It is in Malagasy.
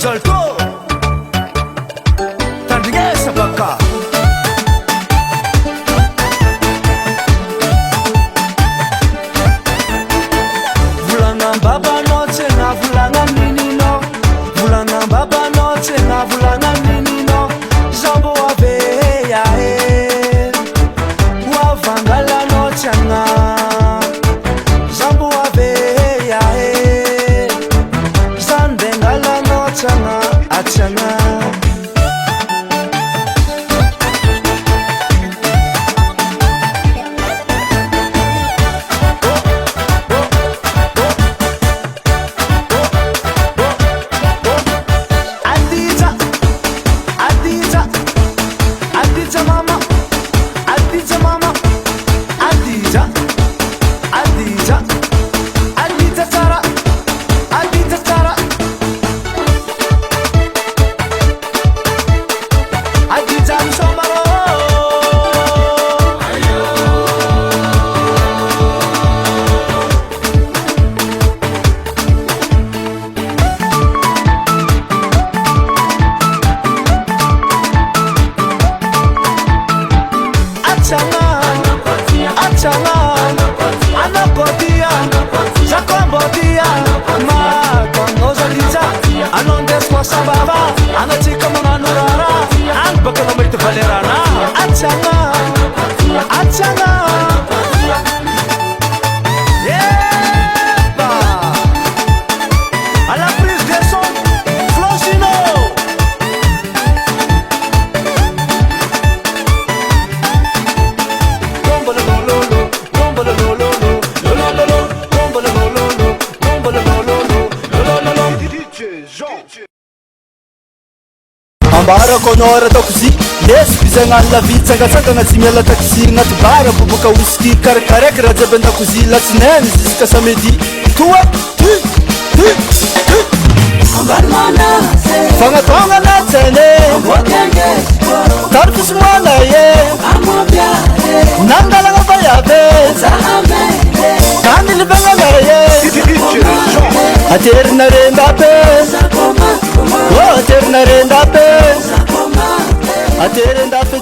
Zalto Tandrigesa baka Vulana baba noche na vulana ninino Vulana baba noche na vulana ninino Jambo aveya Wavangala noche na Jambo aveya Zandengala noche na Achana Ambara konora takozy lesy bizagna la vie tsangatsangana tsy miala taxi agnaty bara boboka whisky karakaraiky raha jiaby an-dakozy latsinainy jusqu'à samedi toa fagnatongana tsene tarifisimoana ye nangalagna vayabe kanilibangana ye aterinarendapé aterinarendapé aterendapé